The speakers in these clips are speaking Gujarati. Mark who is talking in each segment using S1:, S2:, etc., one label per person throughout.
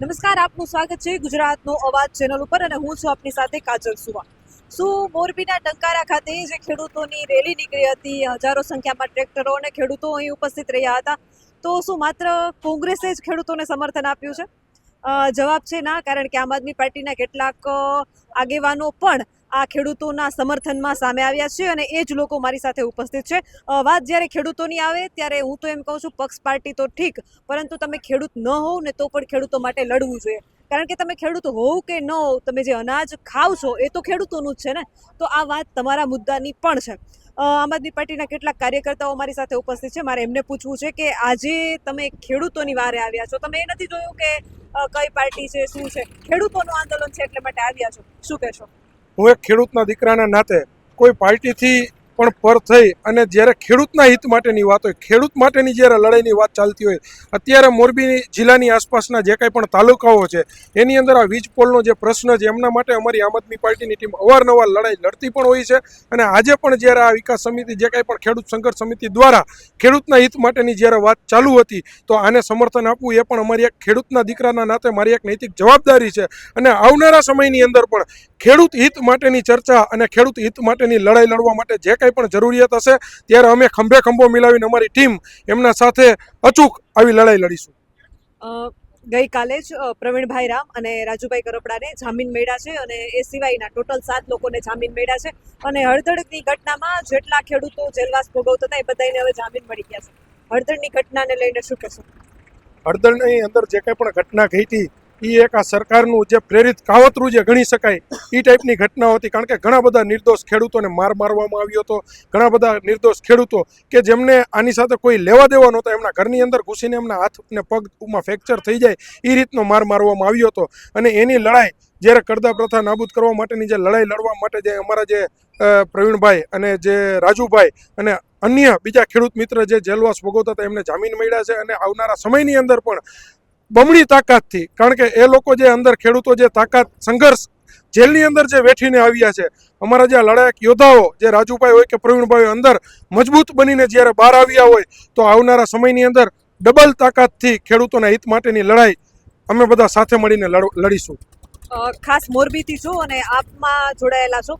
S1: નમસ્કાર, આપનું સ્વાગત છે ગુજરાતનો અવાજ ચેનલ ઉપર અને હું છું આપની સાથે કાજલ સુવા। શું મોરબીના ટંકારા ખાતે જે ખેડૂતોની રેલી નીકળી હતી, હજારો સંખ્યામાં ટ્રેક્ટરો અને ખેડૂતો અહીં ઉપસ્થિત રહ્યા હતા, તો શું માત્ર કોંગ્રેસે જ ખેડૂતોને સમર્થન આપ્યું છે? જવાબ છે ના, કારણ કે આમ આદમી પાર્ટીના કેટલાક આગેવાનો પણ આ ખેડૂતોના સમર્થનમાં સામે આવ્યા છે અને એ જ લોકો મારી સાથે ઉપસ્થિત છે। વાત જ્યારે ખેડૂતોની આવે ત્યારે હું તો એમ કહું છું, પક્ષ પાર્ટી તો ઠીક, પરંતુ તમે ખેડૂત ન હોવ ને તો પણ ખેડૂતો માટે લડવું જોઈએ, કારણ કે તમે ખેડૂત હોવ કે ન હોવ, તમે જે અનાજ ખાવ છો એ તો ખેડૂતોનું જ છે ને। તો આ વાત તમારા મુદ્દાની પણ છે। આમ આદમી પાર્ટીના કેટલાક કાર્યકર્તાઓ મારી સાથે ઉપસ્થિત છે। મારે એમને પૂછવું છે કે આજે તમે ખેડૂતોની વારે આવ્યા છો, તમે એ નથી જોયું કે કઈ પાર્ટી છે, શું છે, ખેડૂતોનું આંદોલન છે એટલે માટે આવ્યા છો, શું કહેશો?
S2: હું એક ખેડૂતના દીકરાના નાતે કોઈ પાર્ટીથી પણ પર થઈ અને જ્યારે ખેડૂતના હિત માટેની વાત હોય, ખેડૂત માટેની જ્યારે લડાઈની વાત ચાલતી હોય, અત્યારે મોરબી જિલ્લાની આસપાસના જે કંઈ પણ તાલુકાઓ છે એની અંદર આ વીજ પોલનો જે પ્રશ્ન છે એમના માટે અમારી આમ આદમી પાર્ટીની ટીમ અવારનવાર લડાઈ લડતી પણ હોય છે। અને આજે પણ જ્યારે આ વિકાસ સમિતિ જે કંઈ પણ ખેડૂત સંઘર્ષ સમિતિ દ્વારા ખેડૂતના હિત માટેની જ્યારે વાત ચાલુ હતી, તો આને સમર્થન આપવું એ પણ અમારી એક ખેડૂતના દીકરાના નાતે મારી એક નૈતિક જવાબદારી છે। અને આવનારા સમયની અંદર પણ ખેડૂત હિત માટેની ચર્ચા અને ખેડૂત હિત માટેની લડાઈ લડવા માટે જે કંઈ પણ જરૂરિયાત હશે ત્યારે અમે ખંભે ખંભો મિલાવીને અમારી ટીમ એમના સાથે અચૂક આવી લડાઈ લડીશું।
S1: ગઈકાલે જ પ્રવીણભાઈ રામ અને રાજુભાઈ કરપડાને જામીન મળ્યા છે અને એ સિવાયના ટોટલ 7 લોકોને જામીન મળ્યા છે અને હળદળની ઘટનામાં જેટલા ખેડૂતો જેલવાસ ભોગવતા હતા એ બધાને હવે જામીન મળી ગયા છે। હળદળની ઘટનાને લઈને શું કહેશો?
S2: હળદળની અંદર જે કંઈ પણ ઘટના ઘટી હતી એ એક આ સરકારનું જે પ્રેરિત કાવતરું જે ગણી શકાય એ ટાઈપની ઘટનાઓ હતી, કારણ કે ઘણા બધા નિર્દોષ ખેડૂતોને મારવામાં આવ્યો હતો। ઘણા બધા નિર્દોષ ખેડૂતો કે જેમને આની સાથે કોઈ લેવા દેવા નહોતા, એમના ઘરની અંદર ઘૂસીને એમના હાથ ને પગમાં ફ્રેક્ચર થઈ જાય એ રીતનો મારવામાં આવ્યો હતો। અને એની લડાઈ જ્યારે કરદા પ્રથા નાબૂદ કરવા માટેની જે લડાઈ લડવા માટે જે અમારા જે પ્રવીણભાઈ અને જે રાજુભાઈ અને અન્ય બીજા ખેડૂત મિત્ર જે જેલવાસ ભોગવતા હતા એમને જામીન મળ્યા છે અને આવનારા સમયની અંદર પણ બમણી તાકાતથી, કારણ કે એ લોકો જે અંદર ખેડૂતો જે તાકાત સંઘર્ષ જેલની અંદર જે વેઠીને આવ્યા છે, અમારા જે લડાયક યોદ્ધાઓ જે રાજુભાઈ હોય કે પ્રવીણભાઈ અંદર મજબૂત બનીને જ્યારે બહાર આવ્યા હોય, તો આવનારા સમયની અંદર ડબલ તાકાતથી ખેડૂતોના હિત માટેની લડાઈ અમે બધા સાથે મળીને લડીશું।
S1: ખાસ મોરબીથી છો અને આપમાં જોડાયેલા છો।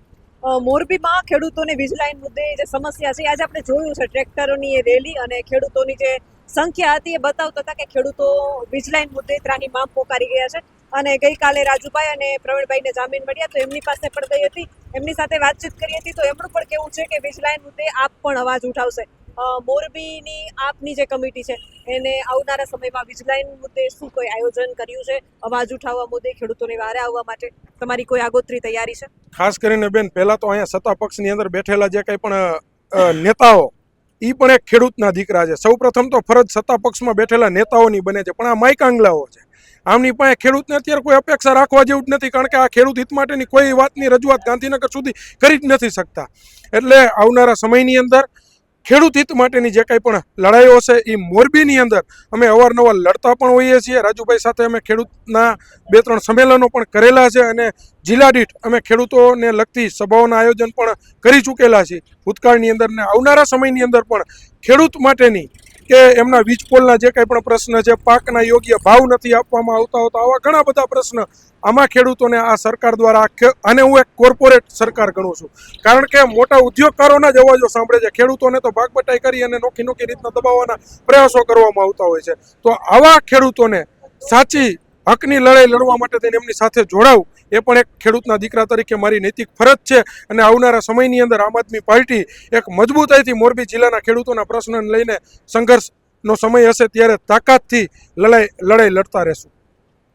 S1: મોરબીમાં ખેડૂતોને વીજ લાઈન મુદ્દે જે સમસ્યા છે, આજે આપણે જોયું છે ટ્રેક્ટરોની એ રેલી અને ખેડૂતોની જે સંખ્યા હતી એ બતાવતા હતા કે ખેડૂતો વીજ લાઈન મુદ્દે ત્રાની માંગ પોકારી ગયા છે અને ગઈકાલે રાજુભાઈ અને પ્રવીણભાઈને જામીન મળ્યા, તો એમની પાસે પણ ગઈ હતી, એમની સાથે વાતચીત કરી હતી, તો એમનું પણ કહેવું છે કે વીજ લાઈન મુદ્દે આપ પણ અવાજ ઉઠાવશે। મોરબીની આપની જે કમિટી છે એને આવનારા સમયમાં વીજ લાઈન મુદ્દે શું કોઈ આયોજન કર્યું છે, અવાજ ઉઠાવવા મુદ્દે ખેડૂતોની વારે આવવા માટે તમારી કોઈ આગોતરી તૈયારી છે?
S2: ખાસ કરીને બેન, પહેલા તો અહીંયા સત્તા પક્ષની અંદર બેઠેલા જે કંઈ પણ નેતાઓ એ પણ એક ખેડૂતના દીકરા છે। સૌ પ્રથમ તો ફરજ સત્તા પક્ષમાં બેઠેલા નેતાઓની બને છે, પણ આ માયકાંગલાઓ છે, આમની પાસે ખેડૂતને અત્યારે કોઈ અપેક્ષા રાખવા જેવું જ નથી, કારણ કે આ ખેડૂત હિત માટેની કોઈ વાતની રજૂઆત ગાંધીનગર સુધી કરી જ નથી શકતા। એટલે આવનારા સમયની અંદર ખેડૂત હિત માટેની જે કંઈ પણ લડાઈઓ છે એ મોરબીની અંદર અમે અવારનવાર લડતા પણ હોઈએ છીએ। રાજુભાઈ સાથે અમે ખેડૂતના 2-3 સંમેલનો પણ કરેલા છે અને જિલ્લા દીઠ અમે ખેડૂતોને લગતી સભાઓના આયોજન પણ કરી ચૂકેલા છીએ ભૂતકાળની અંદર। ને આવનારા સમયની અંદર પણ ખેડૂત માટેની કે એમના વીજ પોલના જે કંઈ પણ પ્રશ્ન છે, પાકના યોગ્ય ભાવ નથી આપવામાં આવતા હોતા, આવા ઘણા બધા પ્રશ્ન આમાં ખેડૂતોને આ સરકાર દ્વારા, આને હું એક કોર્પોરેટ સરકાર ગણું છું, કારણ કે મોટા ઉદ્યોગકારોના જ અવાજો સાંભળે છે, ખેડૂતોને તો ભાગબટાઈ કરી અને નોખી રીતના દબાવવાના પ્રયાસો કરવામાં આવતા હોય છે। તો આવા ખેડૂતોને સાચી હકની લડાઈ લડવા માટે થઈને એમની સાથે જોડાવું એ પણ એક ખેડૂતના દીકરા તરીકે મારી નૈતિક ફરજ છે। અને આવનારા સમયની અંદર આમ આદમી પાર્ટી એક મજબૂતાઈથી મોરબી જિલ્લાના ખેડૂતોના પ્રશ્નને લઈને સંઘર્ષનો સમય હશે ત્યારે તાકાતથી લડાઈ લડતા રહેશું।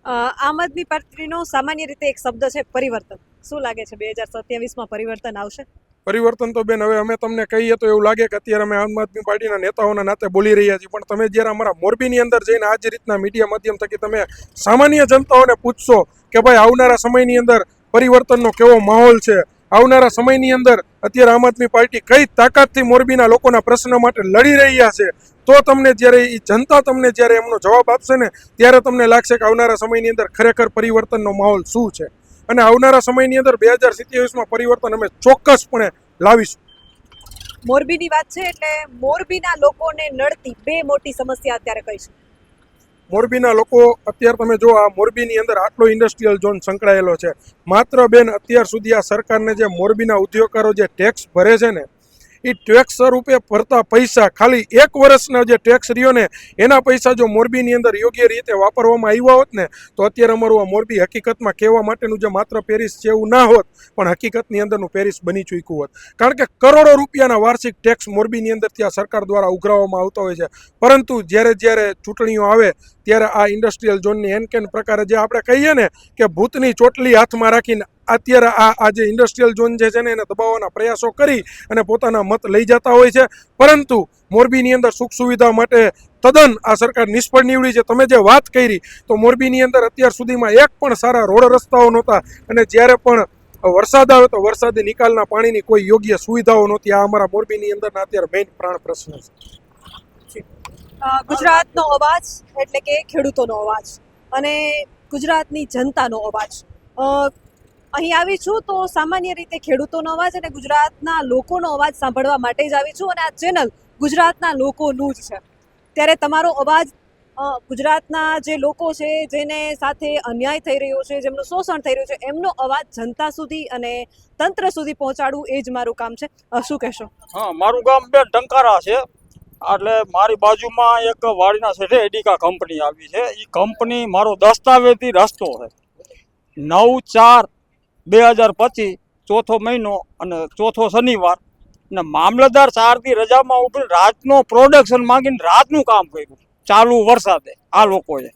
S1: આમ આદમી પાર્ટીનો સામાન્ય રીતે એક શબ્દ છે પરિવર્તન, શું લાગે છે 2027માં પરિવર્તન આવશે?
S2: પરિવર્તન તો બેન, હવે અમે તમને કહીએ તો એવું લાગે કે અત્યારે અમે આમ આદમી પાર્ટીના નેતાઓના નાતે બોલી રહ્યા છીએ, પણ તમે જ્યારે અમારા મોરબીની અંદર જઈને આ જ રીતના મીડિયા માધ્યમ થકી તમે સામાન્ય જનતાઓને પૂછશો કે ભાઈ આવનારા સમયની અંદર પરિવર્તનનો કેવો માહોલ છે, આવનારા સમયની અંદર અત્યારે આમ આદમી પાર્ટી કઈ તાકાતથી મોરબીના લોકોના પ્રશ્ન માટે લડી રહ્યા છે, તો તમને જ્યારે એ જનતા તમને જ્યારે એમનો જવાબ આપશે ને ત્યારે તમને લાગશે કે આવનારા સમયની અંદર ખરેખર પરિવર્તનનો માહોલ શું છે। અને આવનારા સમયની અંદર 2027માં પરિવર્તન અમે ચોક્કસપણે લાવીશું।
S1: મોરબીની વાત છે એટલે મોરબીના લોકોને નડતી 2 મોટી સમસ્યા અત્યારે કઈ છે?
S2: મોરબીના લોકો અત્યારે તમે જો આ મોરબીની અંદર આટલો ઇન્ડસ્ટ્રીયલ ઝોન સંકળાયેલો છે. માત્ર બેન અત્યાર સુધી આ સરકારને જે મોરબીના ઉદ્યોગકારો જે ટેક્સ ભરે છે ને એ ટેક્સ સ્વરૂપે ભરતા પૈસા ખાલી 1 વર્ષના જે ટેક્સ રહ્યો ને એના પૈસા જો મોરબીની અંદર યોગ્ય રીતે વાપરવામાં આવ્યા હોત ને તો અત્યારે અમારું આ મોરબી હકીકતમાં કહેવા માટેનું જે માત્ર પેરિસ છે એવું ના હોત, પણ હકીકતની અંદરનું પેરિસ બની ચૂક્યું હોત. કારણ કે કરોડો રૂપિયાના વાર્ષિક ટેક્સ મોરબીની અંદર ત્યાં સરકાર દ્વારા ઉઘરાવવામાં આવતો હોય છે. પરંતુ જ્યારે ચૂંટણીઓ આવે ત્યારે આ ઇન્ડસ્ટ્રીયલ ઝોનની એનકેન પ્રકારે જે આપણે કહીએ ને કે ભૂતની ચોટલી હાથમાં રાખીને અત્યારે આ જે ઇન્ડસ્ટ્રીયલ ઝોન જે છે ને એને દબાવવાના પ્રયાસો કરી અને પોતાના મત લઈ જતા હોય છે. પરંતુ મોરબીની અંદર સુખ સુવિધા માટે તદ્દન આ સરકાર નિષ્ફળ નીવડી છે. તમે જે વાત કરી તો મોરબીની અંદર અત્યાર સુધીમાં એક પણ સારા રોડ રસ્તાઓ નહોતા, અને જ્યારે પણ વરસાદ આવે તો વરસાદી નિકાલના પાણીની કોઈ યોગ્ય સુવિધાઓ નહોતી. આ અમારા મોરબીની અંદરના અત્યારે મેઇન પ્રાણ પ્રશ્ન છે.
S1: ગુજરાતનો અવાજ એટલે કે ખેડૂતોનો અવાજ અને ગુજરાતની જનતાનો અવાજ. અહીં આવી છું તો સામાન્ય રીતે ખેડૂતોનો અવાજ અને ગુજરાતના લોકોનો અવાજ સાંભળવા માટે જ આવી છું, અને આ ચેનલ ગુજરાતના લોકોનું જ છે. ત્યારે તમારો અવાજ ગુજરાતના જે લોકો છે જેને સાથે અન્યાય થઈ રહ્યો છે, જેમનું શોષણ થઈ રહ્યું છે, એમનો અવાજ જનતા સુધી અને તંત્ર સુધી પહોંચાડવું એ જ મારું કામ છે. શું કહેશો?
S3: હા, મારું ગામ બેન ટંકારા છે. એટલે મારી બાજુમાં એક વાડીના શેઠે એડિકા કંપની આવી છે. એ કંપની મારો દસ્તાવેજી રસ્તો છે. 9/4/2025 ચોથો મહિનો અને ચોથો શનિવાર, અને મામલતદાર 4 દી રજામાં ઉભી રાતનો પ્રોડક્શન માંગીને રાતનું કામ કર્યું ચાલુ વરસાદે આ લોકોએ.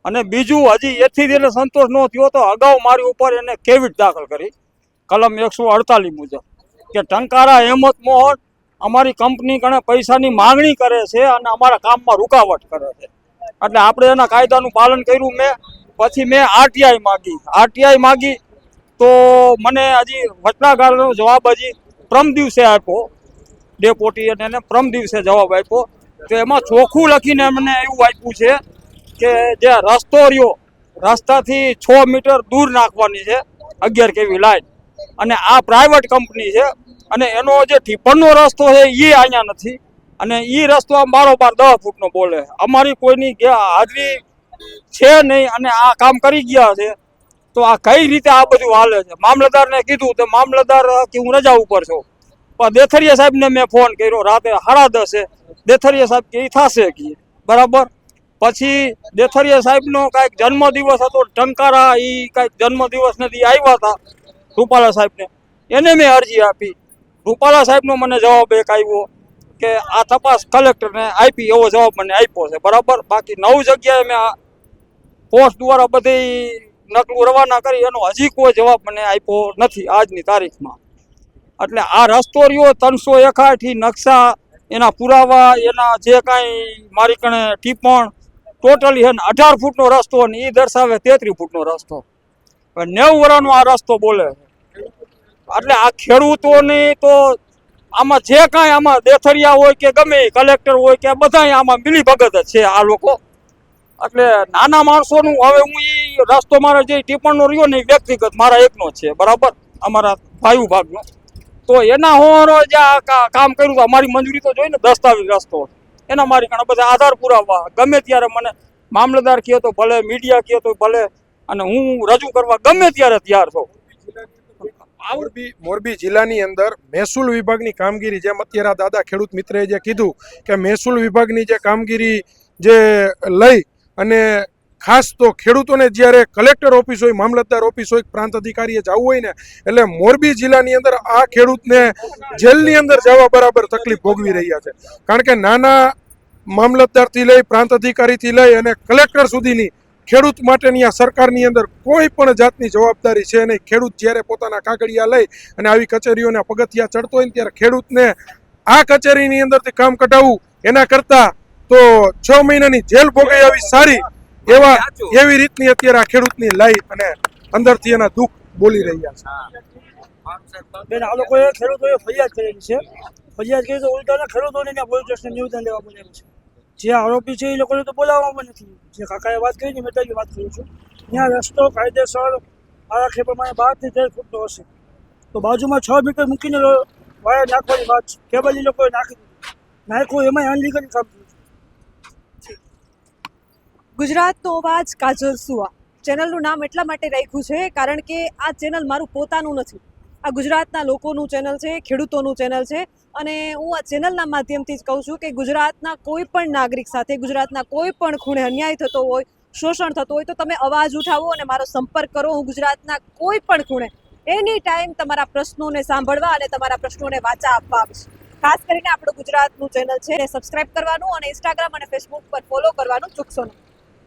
S3: અને બીજું હજી એથી એને સંતોષ ન થયો તો અગાઉ મારી ઉપર એને કેવિટ દાખલ કરી કલમ 148 મુજબ કે ટંકારા હેમત મોહન અમારી કંપની કણે પૈસાની માંગણી કરે છે અને અમારા કામમાં રૂકાવટ કરે છે. એટલે આપણે એના કાયદાનું પાલન કર્યું. પછી મેં આરટીઆઈ માગી તો મને હજી વચનાગાળાનો જવાબ હજી પ્રમ દિવસે આપ્યો ડેપોટી, અને એને પ્રમ દિવસે જવાબ આપ્યો. તો એમાં ચોખ્ખું લખીને મને એવું આપ્યું છે કે જે રસ્તો રહ્યો રસ્તાથી 6 મીટર દૂર નાખવાની છે 11 kV લાઈન, અને આ પ્રાઇવેટ કંપની છે. અને એનો જે ટીપણનો રસ્તો છે એ અહીંયા નથી, અને એ રસ્તો આમ બારોબાર 10 ફૂટનો બોલે. અમારી કોઈની હાજરી છે નહીં અને આ કામ કરી ગયા છે. તો આ કઈ રીતે આ બધું હાલે છે? મામલતદારને કીધું તો મામલતદાર કે હું રજા ઉપર છું. પણ દેથરિયા સાહેબને મેં ફોન કર્યો રાતે 10:30. દેથરિયા સાહેબ કે એ થશે કે બરાબર. પછી દેથરિયા સાહેબનો કાંઈક જન્મદિવસ હતો ટંકારા, એ કાંઈક જન્મદિવસ નથી આવ્યા હતા રૂપાલા સાહેબને, એને મેં અરજી આપી. રૂપાલા સાહેબનો મને જવાબ એક આવ્યો કે આ તપાસ કલેક્ટરને આપી, એવો જવાબ મને આપ્યો છે બરાબર. બાકી 9 જગ્યાએ મેં પોસ્ટ દ્વારા બધી નકલું રવાના કરી, એનો હજી કોઈ જવાબ મને આપ્યો નથી આજની તારીખમાં. એટલે આ રસ્તો રહ્યો 361 નકશા, એના પુરાવા, એના જે કાંઈ મારી કણે ટીપણ ટોટલી છે ને 18 ફૂટનો રસ્તો, અને એ દર્શાવે 33 ફૂટનો રસ્તો. 90 વર્ષનો આ રસ્તો બોલે. એટલે આ ખેડૂતોની તો આમાં જે કાંઈ આમાં દેથરિયા હોય કે ગમે કલેક્ટર હોય કે બધા આમાં મિલીભગત જ છે આ લોકો. એટલે નાના માણસોનું હવે હું એ રસ્તો મારા જે ટીપણનો રહ્યો ને એ વ્યક્તિગત મારા એકનો જ છે બરાબર, અમારા ભાઈ ભાગનો. તો એના હોવાનો જે કામ કર્યું તો અમારી મંજૂરી તો જોઈ ને, દસ્તાવેજ રસ્તો એના મારી ઘણા બધા આધાર પુરાવા ગમે ત્યારે મને મામલતદાર કહે તો ભલે, મીડિયા કહે તો ભલે, અને હું રજૂ કરવા ગમે ત્યારે તૈયાર છું.
S2: મોરબી જિલ્લાની અંદર મહેસૂલ વિભાગની કામગીરી, જેમ અત્યારે દાદા ખેડૂત મિત્રએ જે કીધું કે મહેસૂલ વિભાગની જે કામગીરી જે લઈ અને ખાસ તો ખેડૂતોને જ્યારે કલેક્ટર ઓફિસ હોય, મામલતદાર ઓફિસ હોય, પ્રાંત અધિકારીએ જવું હોય ને, એટલે મોરબી જિલ્લાની અંદર આ ખેડૂતને જેલની અંદર જવા બરાબર તકલીફ ભોગવી રહ્યા છે. કારણ કે નાના મામલતદારથી લઈ, પ્રાંત અધિકારીથી લઈ અને કલેક્ટર સુધીની ખેડૂત માટેની આ સરકારની અંદર કોઈ પણ જાતની જવાબદારી છે નહીં. ખેડૂત જ્યારે પોતાના કાગળિયા લઈ અને આવી કચેરીઓના પગથિયા ચડતો હોય ને ત્યારે ખેડૂતને આ કચેરીની અંદરથી કામ કઢાવવું એના કરતાં તો 6 મહિનાની જેલ ભોગવી આવી સારી. એવી રીતની અત્યારે આ ખેડૂતની લઈ અને અંદરથી એના દુઃખ બોલી રહ્યા છે.
S4: બેન, આ લોકોએ ખેડૂતોએ ફરિયાદ કરેલી છે. ફરિયાદ કરી તો ઉલટાના ખેડૂતોને ત્યાં પોલીસ સ્ટેશન નિવેદન લેવા બોલેલું છે. જે આરોપી છે એ લોકોને તો બોલાવવામાં નથી. જે કાકાએ વાત કરી મેં તો વાત કરું છું, ત્યાં રસ્તો કાયદેસર આરાખે પ્રમાણે 12 થી 13 ફૂટનો હશે, તો બાજુમાં 6 મીટર મૂકીને વાયર નાખવાની વાત છે. કેબલ એ લોકોએ નાખ્યું, એમાં અનલીગલી કામ થયું છે.
S1: ગુજરાતનો અવાજ કાજલ સુવા ચેનલનું નામ એટલા માટે રાખ્યું છે કારણ કે આ ચેનલ મારું પોતાનું નથી. આ ગુજરાતના લોકોનું ચેનલ છે, ખેડૂતોનું ચેનલ છે અને હું આ ચેનલના માધ્યમથી જ કહું છું કે ગુજરાતના કોઈ પણ નાગરિક સાથે, ગુજરાતના કોઈ પણ ખૂણે અન્યાય થતો હોય, શોષણ થતું હોય તો તમે અવાજ ઉઠાવો અને મારો સંપર્ક કરો. હું ગુજરાતના કોઈ પણ ખૂણે એની ટાઈમ તમારા પ્રશ્નોને સાંભળવા અને તમારા પ્રશ્નોને વાચા આપવા આવીશ. ખાસ કરીને આપણું ગુજરાતનું ચેનલ છે, સબસ્ક્રાઇબ કરવાનું અને ઇન્સ્ટાગ્રામ અને ફેસબુક પર ફોલો કરવાનું ચૂકશો નહીં.